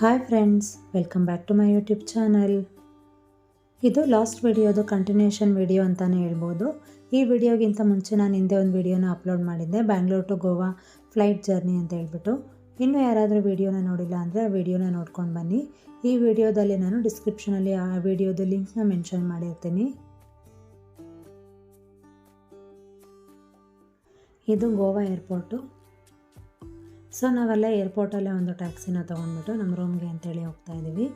Hi friends, welcome back to my YouTube channel. ಇದು last ವಿಡಿಯೋದು continuation video ಅಂತಲೇ ಹೇಳ್ಬೋದು. ಈ ವಿಡಿಯೋಗಿಂತ ಮುಂಚೆ ನಾನು ಹಿಂದೆ ಒಂದು ವಿಡಿಯೋನ ಅಪ್ಲೋಡ್ ಮಾಡಿದ್ದೆ, Bangalore to Goa flight journey ಅಂತ ಹೇಳ್ಬಿಟ್ಟು. ಇನ್ನೂ ಯಾರಾದರೂ ವಿಡಿಯೋನ ನೋಡಿಲ್ಲ ಅಂದರೆ ಆ ವಿಡಿಯೋನ ನೋಡ್ಕೊಂಡು ಬನ್ನಿ. ಈ ವಿಡಿಯೋದಲ್ಲಿ ನಾನು ಡಿಸ್ಕ್ರಿಪ್ಷನಲ್ಲಿ ಆ ವಿಡಿಯೋದು ಲಿಂಕ್ನ ಮೆನ್ಷನ್ ಮಾಡಿರ್ತೀನಿ. ಇದು ಗೋವಾ ಏರ್ಪೋರ್ಟು. ಸೊ ನಾವೆಲ್ಲ ಏರ್ಪೋರ್ಟಲ್ಲೇ ಒಂದು ಟ್ಯಾಕ್ಸಿನ ತೊಗೊಂಡ್ಬಿಟ್ಟು ನಮ್ಮ ರೂಮ್ಗೆ ಅಂತೇಳಿ ಹೋಗ್ತಾ ಇದ್ದೀವಿ.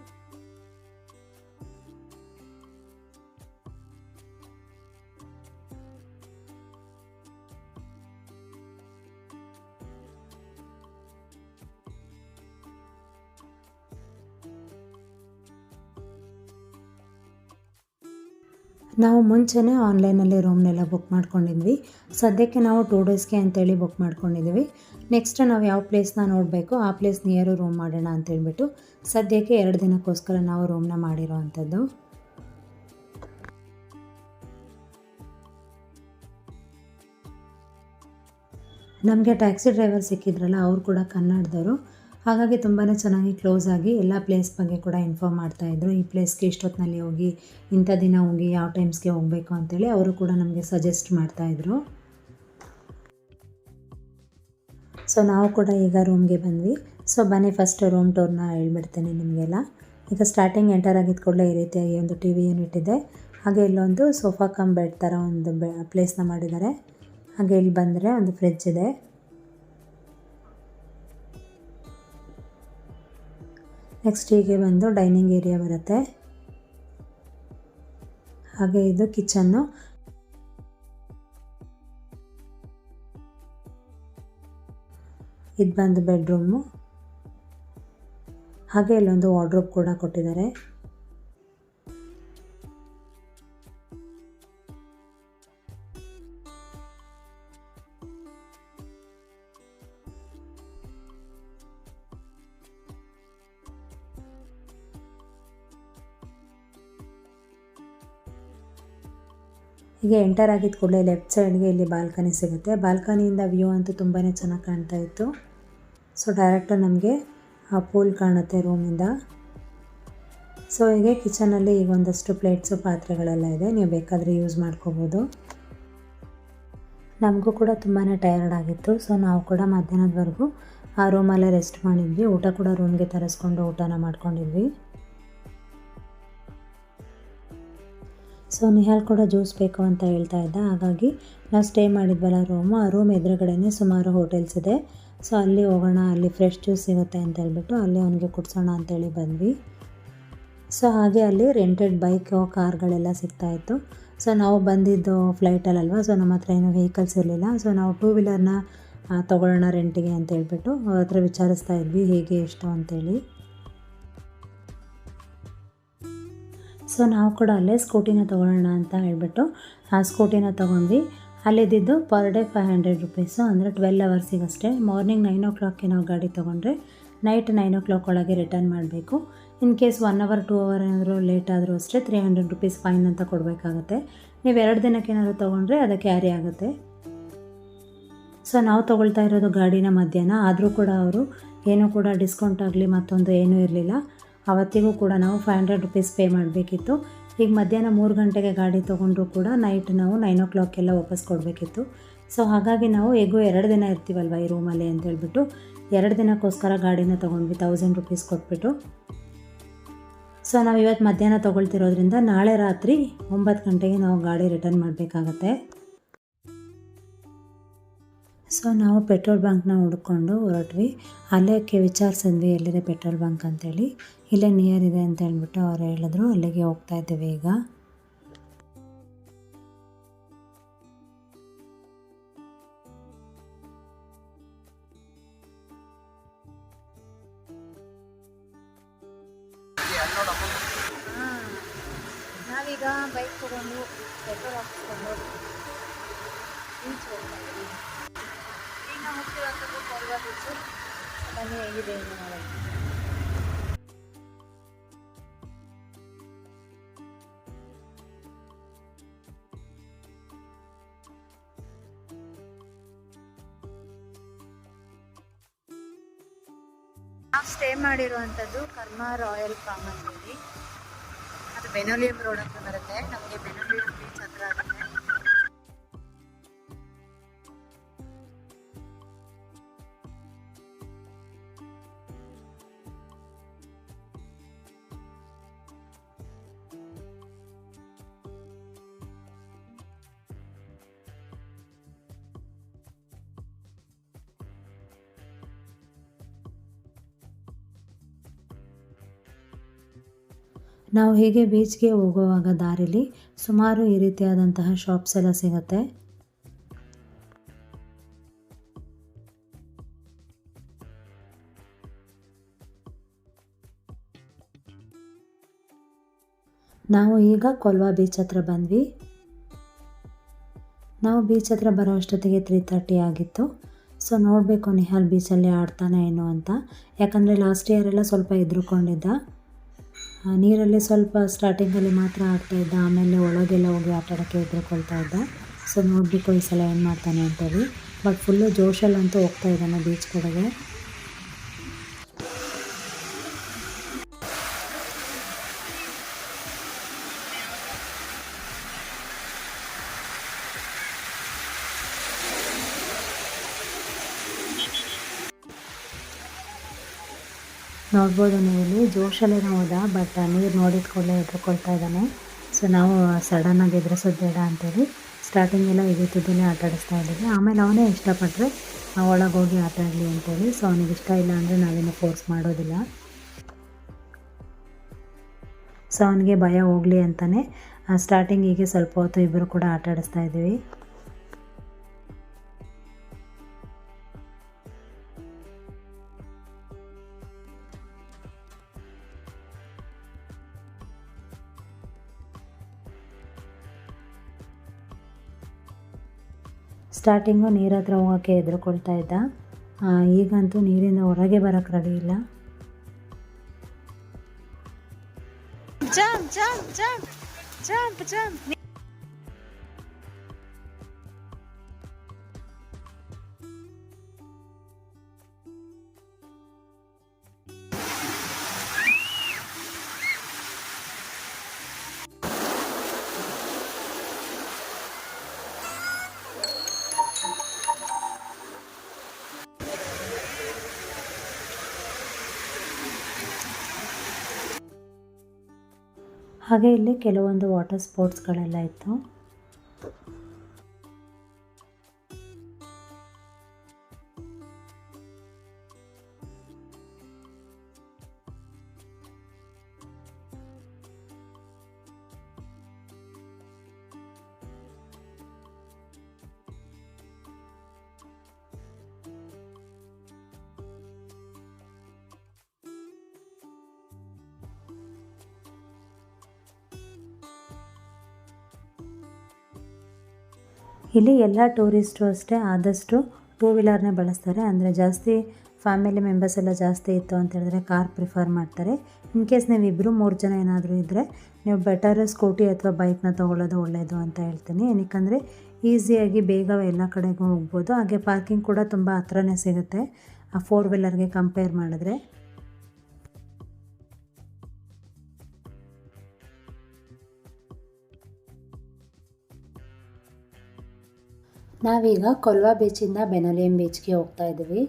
ನಾವು ಮುಂಚೆನೇ ಆನ್ಲೈನಲ್ಲಿ ರೂಮ್ನೆಲ್ಲ ಬುಕ್ ಮಾಡ್ಕೊಂಡಿದ್ವಿ. ಸದ್ಯಕ್ಕೆ ನಾವು 2 ಡೇಸ್ಗೆ ಅಂತೇಳಿ ಬುಕ್ ಮಾಡ್ಕೊಂಡಿದ್ದೀವಿ. ನೆಕ್ಸ್ಟ್ ನಾವು ಯಾವ ಪ್ಲೇಸ್ನ ನೋಡಬೇಕು ಆ ಪ್ಲೇಸ್ ನಿಯರು ರೂಮ್ ಮಾಡೋಣ ಅಂತೇಳ್ಬಿಟ್ಟು ಸದ್ಯಕ್ಕೆ 2 ದಿನಕ್ಕೋಸ್ಕರ ನಾವು ರೂಮ್ನ ಮಾಡಿರೋ ಅಂಥದ್ದು. ನಮಗೆ ಟ್ಯಾಕ್ಸಿ ಡ್ರೈವರ್ ಸಿಕ್ಕಿದ್ರಲ್ಲ, ಅವ್ರು ಕೂಡ ಕನ್ನಡದವರು. ಹಾಗಾಗಿ ತುಂಬಾ ಚೆನ್ನಾಗಿ ಕ್ಲೋಸ್ ಆಗಿ ಎಲ್ಲ ಪ್ಲೇಸ್ ಬಗ್ಗೆ ಕೂಡ ಇನ್ಫಾರ್ಮ್ ಮಾಡ್ತಾಯಿದ್ರು. ಈ ಪ್ಲೇಸ್ಗೆ ಇಷ್ಟೊತ್ತಿನಲ್ಲಿ ಹೋಗಿ, ಇಂಥ ದಿನ ಹೋಗಿ, ಯಾವ ಟೈಮ್ಸ್ಗೆ ಹೋಗಬೇಕು ಅಂತೇಳಿ ಅವರು ಕೂಡ ನಮಗೆ ಸಜೆಸ್ಟ್ ಮಾಡ್ತಾಯಿದ್ರು. ಸೊ ನಾವು ಕೂಡ ಈಗ ರೂಮ್ಗೆ ಬಂದ್ವಿ. ಸೊ ಬನ್ನಿ ಫಸ್ಟ್ ರೂಮ್ ಟೂರ್ನ ಹೇಳ್ಬಿಡ್ತೀನಿ ನಿಮಗೆಲ್ಲ. ಈಗ ಸ್ಟಾರ್ಟಿಂಗ್ ಎಂಟರ್ ಆಗಿದ್ದ ಕೂಡಲೇ ಈ ರೀತಿಯಾಗಿ ಒಂದು ಟಿ ವಿ ಯೂನಿಟ್ ಇದೆ. ಹಾಗೆ ಇಲ್ಲೊಂದು ಸೋಫಾ ಕಮ್ ಬೆಡ್ ಥರ ಒಂದು ಪ್ಲೇಸ್ನ ಮಾಡಿದ್ದಾರೆ. ಹಾಗೆ ಇಲ್ಲಿ ಬಂದರೆ ಒಂದು ಫ್ರಿಡ್ಜ್ ಇದೆ. ನೆಕ್ಸ್ಟ್ ಹೀಗೆ ಬಂದು ಡೈನಿಂಗ್ ಏರಿಯಾ ಬರುತ್ತೆ. ಹಾಗೆ ಇದು ಕಿಚನ್ನು. ಇದು ಬಂದು ಬೆಡ್ರೂಮು. ಹಾಗೆ ಇಲ್ಲೊಂದು ವಾರ್ಡ್ರೋಬ್ ಕೂಡ ಕೊಟ್ಟಿದ್ದಾರೆ. ಹೀಗೆ ಎಂಟರ್ ಆಗಿದ್ದ ಕೂಡಲೇ ಲೆಫ್ಟ್ ಸೈಡ್ಗೆ ಇಲ್ಲಿ ಬಾಲ್ಕನಿ ಸಿಗುತ್ತೆ. ಬಾಲ್ಕನಿಯಿಂದ ವ್ಯೂ ಅಂತೂ ತುಂಬಾ ಚೆನ್ನಾಗಿ ಕಾಣ್ತಾ ಇತ್ತು. ಸೊ ಡೈರೆಕ್ಟು ನಮಗೆ ಆ ಪೂಲ್ ಕಾಣುತ್ತೆ ರೂಮಿಂದ. ಸೊ ಹೀಗೆ ಕಿಚನಲ್ಲಿ ಈಗ ಒಂದಷ್ಟು ಪ್ಲೇಟ್ಸು ಪಾತ್ರೆಗಳೆಲ್ಲ ಇದೆ, ನೀವು ಬೇಕಾದರೆ ಯೂಸ್ ಮಾಡ್ಕೋಬೋದು. ನಮಗೂ ಕೂಡ ತುಂಬಾ ಟಯರ್ಡ್ ಆಗಿತ್ತು. ಸೊ ನಾವು ಕೂಡ ಮಧ್ಯಾಹ್ನದವರೆಗೂ ಆ ರೂಮಲ್ಲೇ ರೆಸ್ಟ್ ಮಾಡಿದ್ವಿ. ಊಟ ಕೂಡ ರೂಮ್ಗೆ ತರಿಸ್ಕೊಂಡು ಊಟನ ಮಾಡ್ಕೊಂಡಿದ್ವಿ. ಸೊ ನಿಹಾಲ್ ಕೂಡ ಜ್ಯೂಸ್ ಬೇಕು ಅಂತ ಹೇಳ್ತಾ ಇದ್ದ. ಹಾಗಾಗಿ ನಾವು ಸ್ಟೇ ಮಾಡಿದ್ವಲ್ಲ ರೂಮು, ಆ ರೂಮ್ ಎದುರುಗಡೆನೇ ಸುಮಾರು ಹೋಟೆಲ್ಸ್ ಇದೆ. ಸೊ ಅಲ್ಲಿ ಹೋಗೋಣ, ಅಲ್ಲಿ ಫ್ರೆಶ್ ಜ್ಯೂಸ್ ಸಿಗುತ್ತೆ ಅಂತ ಹೇಳ್ಬಿಟ್ಟು ಅಲ್ಲಿ ಅವನಿಗೆ ಕುಡಿಸೋಣ ಅಂತೇಳಿ ಬಂದ್ವಿ. ಸೊ ಹಾಗೆ ಅಲ್ಲಿ ರೆಂಟೆಡ್ ಬೈಕು, ಕಾರ್ಗಳೆಲ್ಲ ಸಿಗ್ತಾಯಿತ್ತು. ಸೊ ನಾವು ಬಂದಿದ್ದು ಫ್ಲೈಟಲ್ಲಲ್ವ, ಸೊ ನಮ್ಮ ಹತ್ರ ಏನೂ ವೆಹಿಕಲ್ಸ್ ಇರಲಿಲ್ಲ. ಸೊ ನಾವು 2 ವೀಲರ್ನ ತೊಗೊಳ್ಳೋಣ ರೆಂಟಿಗೆ ಅಂತ ಹೇಳ್ಬಿಟ್ಟು ಅವ್ರ ಹತ್ರ ವಿಚಾರಿಸ್ತಾ ಇದ್ವಿ ಹೇಗೆ ಎಷ್ಟು ಅಂತೇಳಿ. ಸೊ ನಾವು ಕೂಡ ಅಲ್ಲೇ ಸ್ಕೂಟಿನ ತೊಗೊಳ್ಳೋಣ ಅಂತ ಹೇಳ್ಬಿಟ್ಟು ಆ ಸ್ಕೂಟಿನ ತೊಗೊಂಡ್ವಿ. ಅಲ್ಲಿದ್ದು ಪರ್ ಡೇ 500 ರುಪೀಸು, ಅಂದರೆ 12 ಅವರ್ಸಿಗಷ್ಟೇ. ಮಾರ್ನಿಂಗ್ 9 o'clockಗೆ ನಾವು ಗಾಡಿ ತೊಗೊಂಡ್ರೆ ನೈಟ್ 9 o'clock ಒಳಗೆ ರಿಟರ್ನ್ ಮಾಡಬೇಕು. ಇನ್ ಕೇಸ್ 1 hour 2 hour ಏನಾದರೂ ಲೇಟ್ ಆದರೂ ಅಷ್ಟೇ 300 ರುಪೀಸ್ ಫೈನ್ ಅಂತ ಕೊಡಬೇಕಾಗತ್ತೆ. ನೀವು 2 ದಿನಕ್ಕೆ ಏನಾದರೂ ತೊಗೊಂಡ್ರೆ ಅದು ಕ್ಯಾರಿ ಆಗುತ್ತೆ. ಸೊ ನಾವು ತೊಗೊಳ್ತಾ ಇರೋದು ಗಾಡಿನ ಮಧ್ಯಾಹ್ನ, ಆದರೂ ಕೂಡ ಅವರು ಏನೂ ಕೂಡ ಡಿಸ್ಕೌಂಟ್ ಆಗಲಿ ಮತ್ತೊಂದು ಏನೂ ಇರಲಿಲ್ಲ. ಅವತ್ತಿಗೂ ಕೂಡ ನಾವು 500 ರುಪೀಸ್ ಪೇ ಮಾಡಬೇಕಿತ್ತು. ಈಗ ಮಧ್ಯಾಹ್ನ 3 ಗಂಟೆಗೆ ಗಾಡಿ ತೊಗೊಂಡ್ರೂ ಕೂಡ ನೈಟ್ ನಾವು 9 o'clock ಎಲ್ಲ ವಾಪಸ್ ಕೊಡಬೇಕಿತ್ತು. ಸೊ ಹಾಗಾಗಿ ನಾವು ಹೇಗೂ 2 ದಿನ ಇರ್ತೀವಲ್ವ ಈ ರೂಮಲ್ಲಿ ಅಂತ ಹೇಳ್ಬಿಟ್ಟು 2 ದಿನಕ್ಕೋಸ್ಕರ ಗಾಡಿನ ತೊಗೊಂಡ್ವಿ 1000 ರುಪೀಸ್ ಕೊಟ್ಬಿಟ್ಟು. ಸೊ ನಾವು ಇವತ್ತು ಮಧ್ಯಾಹ್ನ ತೊಗೊಳ್ತಿರೋದ್ರಿಂದ ನಾಳೆ ರಾತ್ರಿ 9 ಗಂಟೆಗೆ ನಾವು ಗಾಡಿ ರಿಟರ್ನ್ ಮಾಡಬೇಕಾಗತ್ತೆ. ಸೊ ನಾವು ಪೆಟ್ರೋಲ್ ಬಂಕ್ನ ಹುಡ್ಕೊಂಡು ಹೊರಟ್ವಿ. ಅಲ್ಲೇ ವಿಚಾರಿಸಿದ್ವಿ ಎಲ್ಲಿದೆ ಪೆಟ್ರೋಲ್ ಬಂಕ್ ಅಂತೇಳಿ. ಇಲ್ಲೇ ನಿಯರ್ ಇದೆ ಅಂತ ಹೇಳ್ಬಿಟ್ಟು ಅವ್ರು ಹೇಳಿದ್ರು. ಅಲ್ಲಿಗೆ ಹೋಗ್ತಾ ಇದ್ದೀವಿ ಈಗ. ನಾವೀಗ ಬೈಕ್ ತೊಗೊಂಡು ಪೆಟ್ರೋಲ್ ಹಾಕಿಸ್ಕೊಂಡು ಬೀಚ್ ಹೋಗ್ತಾ ಇದ್ದೀವಿ. ಈಗ ನಾವು ಹೋಗ್ತಿರೋಂಥದ್ದು ಕೊಲ್ವಾ ಬೀಚು. ಬನ್ನಿ ಹೇಗಿದೆ ಎಂದು ನೋಡೋಣ. ನಾವು ಸ್ಟೇ ಮಾಡಿರುವಂಥದ್ದು ಕರ್ಮ ರಾಯಲ್ ಫಾರ್ಮ್ ಅಂತ ಹೇಳಿ, ಅದು ಬೆನೋಲಿಯಂ ರೋಡ್ ಅಂತ ಬರುತ್ತೆ. ನಮಗೆ ಬೆನೋಲಿಯಂ ಬೀಚ್ ಹತ್ರ ಆಗುತ್ತೆ. ನಾವು ಹೀಗೆ ಬೀಚ್ಗೆ ಹೋಗುವಾಗ ದಾರಿಲಿ ಸುಮಾರು ಈ ರೀತಿಯಾದಂತಹ ಶಾಪ್ಸ್ ಎಲ್ಲ ಸಿಗುತ್ತೆ. ನಾವು ಈಗ ಕೊಲ್ವಾ ಬೀಚ್ ಹತ್ರ ಬಂದ್ವಿ. ನಾವು ಬೀಚ್ ಹತ್ರ ಬರೋ ಅಷ್ಟೊತ್ತಿಗೆ 3:30 ಆಗಿತ್ತು. ಸೊ ನೋಡಬೇಕು ನಿಹಾಲ್ ಬೀಚಲ್ಲಿ ಆಡ್ತಾನೆ ಏನೋ ಅಂತ. ಯಾಕಂದರೆ ಲಾಸ್ಟ್ ಇಯರ್ ಎಲ್ಲ ಸ್ವಲ್ಪ ಹೆದ್ರುಕೊಂಡಿದ್ದ. ನೀರಲ್ಲಿ ಸ್ವಲ್ಪ ಸ್ಟಾರ್ಟಿಂಗಲ್ಲಿ ಮಾತ್ರ ಆಡ್ತಾಯಿದ್ದ, ಆಮೇಲೆ ಒಳಗೆಲ್ಲ ಹೋಗಿ ಆಟ ಆಡೋಕ್ಕೆ ಹೆದ್ರುಕೊಳ್ತಾ ಇದ್ದ. ಸೊ ನೋಡಬೇಕು ಈ ಸಲ ಏನು ಮಾಡ್ತಾನೆ ಅಂತೇಳಿ. ಬಟ್ ಫುಲ್ಲು ಜೋಶಲ್ಲಂತೂ ಹೋಗ್ತಾ ಇದ್ದಾನೆ ಬೀಚ್ ಕಡೆಗೆ. ನೋಡ್ಬೋದು ನೀವು ಇಲ್ಲಿ ಜೋಶಲ್ಲೇ ಹೋದ, ಬಟ್ ನೀರು ನೋಡಿದ ಕೂಡಲೇ ಹೆದ್ರುಕೊಳ್ತಾ ಇದ್ದಾನೆ. ಸೊ ನಾವು ಸಡನ್ನಾಗಿ ಎದುರಿಸೋದು ಬೇಡ ಅಂತೇಳಿ ಸ್ಟಾರ್ಟಿಂಗೆಲ್ಲ ಎದುರುತ್ತದಲ್ಲೇ ಆಟ ಆಡಿಸ್ತಾ ಇದ್ದೀವಿ. ಆಮೇಲೆ ಅವನೇ ಇಷ್ಟಪಟ್ಟರೆ ಒಳಗೆ ಹೋಗಿ ಆಟ ಆಡಲಿ ಅಂತೇಳಿ. ಸೊ ಅವನಿಗೆ ಇಷ್ಟ ಇಲ್ಲ ಅಂದರೆ ನಾವೇನು ಫೋರ್ಸ್ ಮಾಡೋದಿಲ್ಲ. ಸೊ ಅವನಿಗೆ ಭಯ ಹೋಗಲಿ ಅಂತಲೇ ಸ್ಟಾರ್ಟಿಂಗಿಗೆ ಸ್ವಲ್ಪ ಹೊತ್ತು ಇಬ್ಬರು ಕೂಡ ಆಟ ಆಡಿಸ್ತಾ ಇದ್ದೀವಿ. ಸ್ಟಾರ್ಟಿಂಗು ನೀರ ಹತ್ರ ಹೋಗೋಕ್ಕೆ ಹೆದ್ರುಕೊಳ್ತಾ ಇದ್ದ. ಈಗಂತೂ ನೀರಿಂದ ಹೊರಗೆ ಬರೋಕ್ಕೆ ರೆಡಿ ಇಲ್ಲ. Jump jump jump jump jump. ಹಾಗೆ ಇಲ್ಲಿ ಕೆಲವೊಂದು ವಾಟರ್ ಸ್ಪೋರ್ಟ್ಸ್ಗಳೆಲ್ಲ ಇತ್ತು. ಇಲ್ಲಿ ಎಲ್ಲ ಟೂರಿಸ್ಟು ಅಷ್ಟೇ ಆದಷ್ಟು 2 ವೀಲರ್ನೇ ಬಳಸ್ತಾರೆ. ಅಂದರೆ ಜಾಸ್ತಿ ಫ್ಯಾಮಿಲಿ ಮೆಂಬರ್ಸ್ ಎಲ್ಲ ಜಾಸ್ತಿ ಇತ್ತು ಅಂತ ಹೇಳಿದ್ರೆ ಕಾರ್ ಪ್ರಿಫರ್ ಮಾಡ್ತಾರೆ. ಇನ್ ಕೇಸ್ ನೀವು 2-3 ಜನ ಏನಾದರೂ ಇದ್ದರೆ ನೀವು ಬೆಟರ್ ಸ್ಕೂಟಿ ಅಥವಾ ಬೈಕ್ನ ತೊಗೊಳ್ಳೋದು ಒಳ್ಳೆಯದು ಅಂತ ಹೇಳ್ತೀನಿ. ಏನಕ್ಕಂದರೆ ಈಸಿಯಾಗಿ ಬೇಗ ಎಲ್ಲ ಕಡೆಗೂ ಹೋಗ್ಬೋದು. ಹಾಗೆ ಪಾರ್ಕಿಂಗ್ ಕೂಡ ತುಂಬ ಹತ್ರನೇ ಸಿಗುತ್ತೆ 4 ವೀಲರ್ಗೆ ಕಂಪೇರ್ ಮಾಡಿದ್ರೆ. ನಾವೀಗ ಕೊಲ್ವಾ ಬೀಚಿಂದ ಬೆನೋಲಿಯಂ ಬೀಚ್ಗೆ ಹೋಗ್ತಾ ಇದ್ದೀವಿ.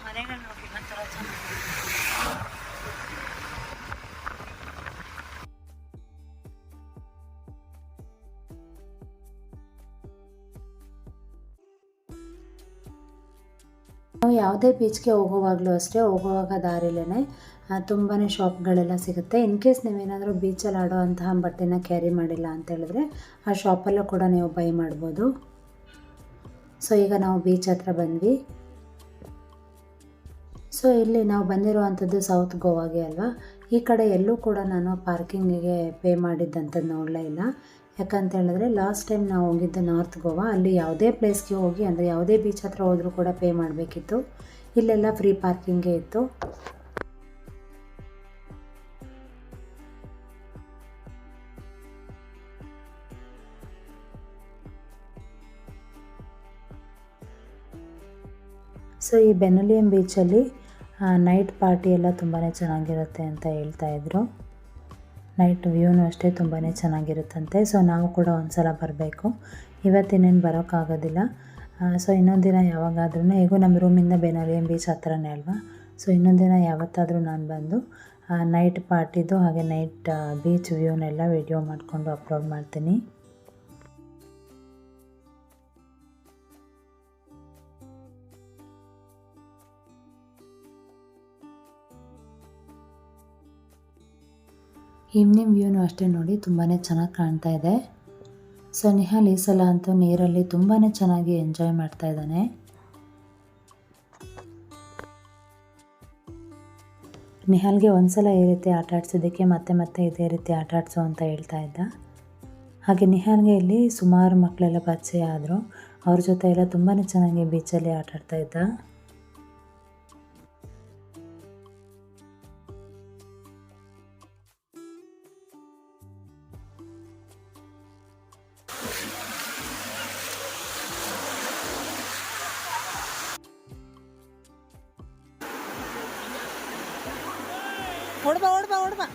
ಮನೆಗಳು ನೋಡಿ ಒಂಥರ ಚೆನ್ನಾಗಿ. ನಾವು ಯಾವುದೇ ಬೀಚ್ಗೆ ಹೋಗುವಾಗಲೂ ಅಷ್ಟೇ, ಹೋಗುವಾಗ ದಾರಿಲೇ ತುಂಬಾ ಶಾಪ್ಗಳೆಲ್ಲ ಸಿಗುತ್ತೆ. ಇನ್ ಕೇಸ್ ನೀವೇನಾದರೂ ಬೀಚಲ್ಲಿ ಆಡೋ ಅಂತಹ ಬಟ್ಟೆನ ಕ್ಯಾರಿ ಮಾಡಿಲ್ಲ ಅಂತ ಹೇಳಿದ್ರೆ ಆ ಶಾಪಲ್ಲೂ ಕೂಡ ನೀವು ಬೈ ಮಾಡ್ಬೋದು. ಸೊ ಈಗ ನಾವು ಬೀಚ್ ಹತ್ರ ಬಂದ್ವಿ. ಸೊ ಇಲ್ಲಿ ನಾವು ಬಂದಿರುವಂಥದ್ದು ಸೌತ್ ಗೋವಾಗೆ ಅಲ್ವಾ. ಈ ಕಡೆ ಎಲ್ಲೂ ಕೂಡ ನಾನು ಪಾರ್ಕಿಂಗಿಗೆ ಪೇ ಮಾಡಿದ್ದಂಥದ್ದು ನೋಡಲೇ ಇಲ್ಲ. ಯಾಕಂತ ಹೇಳಿದ್ರೆ ಲಾಸ್ಟ್ ಟೈಮ್ ನಾವು ಹೋಗಿದ್ದು ನಾರ್ತ್ ಗೋವಾ, ಅಲ್ಲಿ ಯಾವುದೇ ಪ್ಲೇಸ್ಗೆ ಹೋಗಿ ಅಂದರೆ ಯಾವುದೇ ಬೀಚ್ ಹತ್ರ ಹೋದರೂ ಕೂಡ ಪೇ ಮಾಡಬೇಕಿತ್ತು. ಇಲ್ಲೆಲ್ಲ ಫ್ರೀ ಪಾರ್ಕಿಂಗೇ ಇತ್ತು. ಸೊ ಈ ಬೆನಲಿಯಂ ಬೀಚಲ್ಲಿ ನೈಟ್ ಪಾರ್ಟಿ ಎಲ್ಲ ತುಂಬಾ ಚೆನ್ನಾಗಿರುತ್ತೆ ಅಂತ ಹೇಳ್ತಾಯಿದ್ರು. ನೈಟ್ ವ್ಯೂನು ಅಷ್ಟೇ ತುಂಬಾ ಚೆನ್ನಾಗಿರುತ್ತಂತೆ. ಸೊ ನಾವು ಕೂಡ ಒಂದು ಸಲ ಬರಬೇಕು. ಇವತ್ತಿನೇನು ಬರೋಕ್ಕಾಗೋದಿಲ್ಲ. ಸೊ ಇನ್ನೊಂದು ದಿನ ಯಾವಾಗಾದ್ರೂ, ಹೇಗೂ ನಮ್ಮ ರೂಮಿಂದ ಬೆನಲಿಯಂ ಬೀಚ್ ಹತ್ರನೇ ಅಲ್ವಾ. ಸೊ ಇನ್ನೊಂದು ದಿನ ಯಾವತ್ತಾದರೂ ನಾನು ಬಂದು ನೈಟ್ ಪಾರ್ಟಿದು ಹಾಗೆ ನೈಟ್ ಬೀಚ್ ವ್ಯೂನೆಲ್ಲ ವಿಡಿಯೋ ಮಾಡಿಕೊಂಡು ಅಪ್ಲೋಡ್ ಮಾಡ್ತೀನಿ. ಈವ್ನಿಂಗ್ ವ್ಯೂನು ಅಷ್ಟೇ ನೋಡಿ ತುಂಬಾ ಚೆನ್ನಾಗಿ ಕಾಣ್ತಾ ಇದೆ. ಸೊ ನಿಹಾಲ್ ಈ ಸಲ ಅಂತೂ ನೀರಲ್ಲಿ ತುಂಬಾ ಚೆನ್ನಾಗಿ ಎಂಜಾಯ್ ಮಾಡ್ತಾ ಇದ್ದಾನೆ. ನಿಹಾಲ್ಗೆ ಒಂದು ಸಲ ಈ ರೀತಿ ಆಟ ಆಡ್ಸೋದಕ್ಕೆ ಮತ್ತೆ ಇದೇ ರೀತಿ ಆಟ ಆಡಿಸು ಅಂತ ಹೇಳ್ತಾ ಇದ್ದ. ಹಾಗೆ ನಿಹಾಲ್ಗೆ ಇಲ್ಲಿ ಸುಮಾರು ಮಕ್ಕಳೆಲ್ಲ ಪರಿಚಯ ಆದರು. ಅವ್ರ ಜೊತೆ ಎಲ್ಲ ತುಂಬಾ ಚೆನ್ನಾಗಿ ಬೀಚಲ್ಲಿ ಆಟ ಆಡ್ತಾ ಇದ್ದ. ಓಡ್ಬಾ.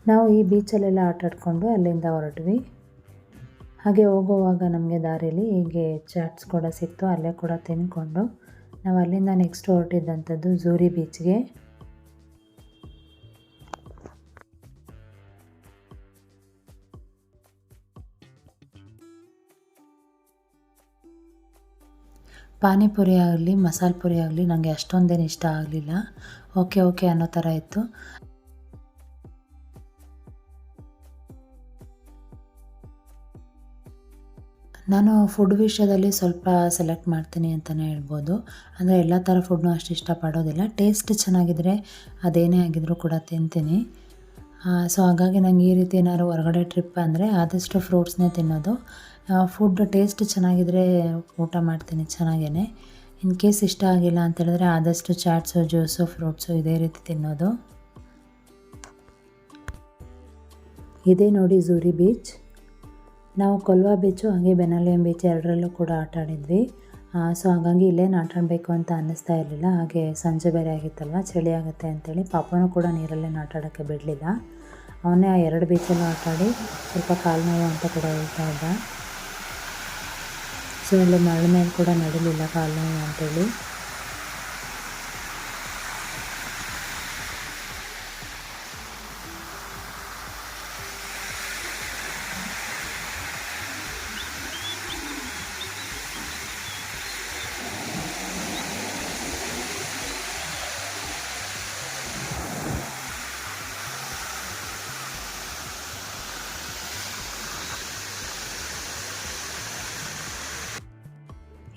ನಾವು ಈ ಬೀಚಲ್ಲೆಲ್ಲ ಆಟ ಆಡಿಕೊಂಡು ಅಲ್ಲಿಂದ ಹೊರಟ್ವಿ. ಹಾಗೆ ಹೋಗುವಾಗ ನಮಗೆ ದಾರಿಲಿ ಹೀಗೆ ಚಾಟ್ಸ್ ಕೂಡ ಸಿಕ್ತು. ಅಲ್ಲೇ ಕೂಡ ತಿಂದ್ಕೊಂಡು ನಾವು ಅಲ್ಲಿಂದ ನೆಕ್ಸ್ಟ್ ಹೊರಟಿದ್ದಂಥದ್ದು ಝೂರಿ ಬೀಚ್ಗೆ. ಪಾನಿಪುರಿ ಆಗಲಿ ಮಸಾಲೆ ಪುರಿ ಆಗಲಿ ನನಗೆ ಅಷ್ಟೊಂದೇನು ಇಷ್ಟ ಆಗಲಿಲ್ಲ. ಓಕೆ ಅನ್ನೋ ಥರ ಇತ್ತು. ನಾನು ಫುಡ್ ವಿಷಯದಲ್ಲಿ ಸ್ವಲ್ಪ ಸೆಲೆಕ್ಟ್ ಮಾಡ್ತೀನಿ ಅಂತಲೇ ಹೇಳ್ಬೋದು. ಅಂದರೆ ಎಲ್ಲ ಥರ ಫುಡ್ನೂ ಅಷ್ಟು ಇಷ್ಟಪಡೋದಿಲ್ಲ. ಟೇಸ್ಟ್ ಚೆನ್ನಾಗಿದ್ದರೆ ಅದೇನೇ ಆಗಿದ್ರೂ ಕೂಡ ತಿಂತೀನಿ. ಸೊ ಹಾಗಾಗಿ ನಂಗೆ ಈ ರೀತಿ ಏನಾದ್ರು ಹೊರಗಡೆ ಟ್ರಿಪ್ ಅಂದರೆ ಆದಷ್ಟು ಫ್ರೂಟ್ಸ್ನೇ ತಿನ್ನೋದು. ಫುಡ್ ಟೇಸ್ಟ್ ಚೆನ್ನಾಗಿದ್ದರೆ ಊಟ ಮಾಡ್ತೀನಿ ಚೆನ್ನಾಗೇ. ಇನ್ ಕೇಸ್ ಇಷ್ಟ ಆಗಿಲ್ಲ ಅಂತ ಹೇಳಿದ್ರೆ ಆದಷ್ಟು ಚಾಟ್ಸು ಜ್ಯೂಸು ಫ್ರೂಟ್ಸು ಇದೇ ರೀತಿ ತಿನ್ನೋದು. ಇದೇ ನೋಡಿ ಝೂರಿ ಬೀಚ್. ನಾವು ಕೊಲ್ವಾ ಬೀಚು ಹಾಗೆ ಬೆನಲಿಯಂ ಬೀಚ್ ಎರಡರಲ್ಲೂ ಕೂಡ ಆಟ ಆಡಿದ್ವಿ. ಸೊ ಹಾಗಾಗಿ ಇಲ್ಲೇನು ಆಟ ಆಡಬೇಕು ಅಂತ ಅನ್ನಿಸ್ತಾ ಇರಲಿಲ್ಲ. ಹಾಗೆ ಸಂಜೆ ಬೇರೆ ಆಗಿತ್ತಲ್ವ, ಚಳಿ ಆಗುತ್ತೆ ಅಂಥೇಳಿ ಪಾಪನೂ ಕೂಡ ನೀರಲ್ಲೇನು ಆಟ ಆಡೋಕ್ಕೆ ಬಿಡಲಿಲ್ಲ. ಅವನೇ ಆ ಎರಡು ಬೀಚಲ್ಲೂ ಆಟ ಆಡಿ ಸ್ವಲ್ಪ ಕಾಲು ನೋವು ಅಂತ ಕೂಡ ಹೇಳ್ತಾ ಇದ್ದ. ಸೊ ಇಲ್ಲಿ ಮರಳ ಮೇಲೆ ಕೂಡ ನಡೀಲಿಲ್ಲ ಕಾಲು ನೋವು ಅಂಥೇಳಿ.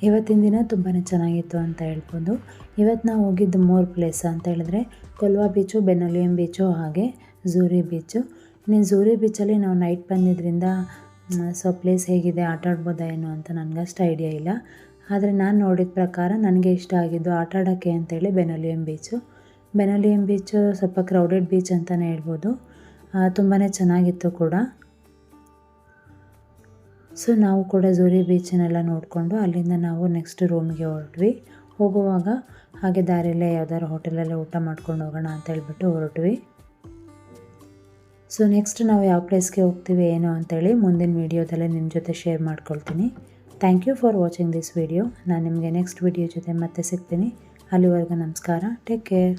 ಇವತ್ತಿನ ದಿನ ತುಂಬಾ ಚೆನ್ನಾಗಿತ್ತು ಅಂತ ಹೇಳ್ಬೋದು. ಇವತ್ತು ನಾವು ಹೋಗಿದ್ದು 3 ಪ್ಲೇಸ್ ಅಂತ ಹೇಳಿದ್ರೆ ಕೊಲ್ವಾ ಬೀಚು, ಬೆನಲಿಯಂ ಬೀಚು ಹಾಗೆ ಝೂರಿ ಬೀಚು. ಇನ್ನು ಝೂರಿ ಬೀಚಲ್ಲಿ ನಾವು ನೈಟ್ ಬಂದಿದ್ದರಿಂದ ಸೊ ಪ್ಲೇಸ್ ಹೇಗಿದೆ, ಆಟ ಆಡ್ಬೋದಾ ಏನು ಅಂತ ನನಗಷ್ಟು ಐಡಿಯಾ ಇಲ್ಲ. ಆದರೆ ನಾನು ನೋಡಿದ ಪ್ರಕಾರ ನನಗೆ ಇಷ್ಟ ಆಗಿದ್ದು ಆಟ ಆಡೋಕ್ಕೆ ಅಂತೇಳಿ ಬೆನಲಿಯಂ ಬೀಚು. ಬೆನಲಿಯಂ ಬೀಚು ಸ್ವಲ್ಪ ಕ್ರೌಡೆಡ್ ಬೀಚ್ ಅಂತಲೇ ಹೇಳ್ಬೋದು. ತುಂಬಾ ಚೆನ್ನಾಗಿತ್ತು ಕೂಡ. ಸೊ ನಾವು ಕೂಡ ಝೂರಿ ಬೀಚನ್ನೆಲ್ಲ ನೋಡಿಕೊಂಡು ಅಲ್ಲಿಂದ ನಾವು ನೆಕ್ಸ್ಟ್ ರೂಮಿಗೆ ಹೊರಟ್ವಿ. ಹೋಗುವಾಗ ಹಾಗೆ ದಾರಿಯಲ್ಲೇ ಯಾವ್ದಾದ್ರು ಹೋಟೆಲಲ್ಲೇ ಊಟ ಮಾಡ್ಕೊಂಡು ಹೋಗೋಣ ಅಂತ ಹೇಳ್ಬಿಟ್ಟು ಹೊರಟ್ವಿ. ಸೊ ನೆಕ್ಸ್ಟ್ ನಾವು ಯಾವ ಪ್ಲೇಸ್ಗೆ ಹೋಗ್ತೀವಿ ಏನು ಅಂತೇಳಿ ಮುಂದಿನ ವೀಡಿಯೋದಲ್ಲೇ ನಿಮ್ಮ ಜೊತೆ ಶೇರ್ ಮಾಡ್ಕೊಳ್ತೀನಿ. Thank you for watching this video. ನಾನು ನಿಮಗೆ ನೆಕ್ಸ್ಟ್ ವಿಡಿಯೋ ಜೊತೆ ಮತ್ತೆ ಸಿಗ್ತೀನಿ. ಅಲ್ಲಿವರೆಗೂ ನಮಸ್ಕಾರ. Take care.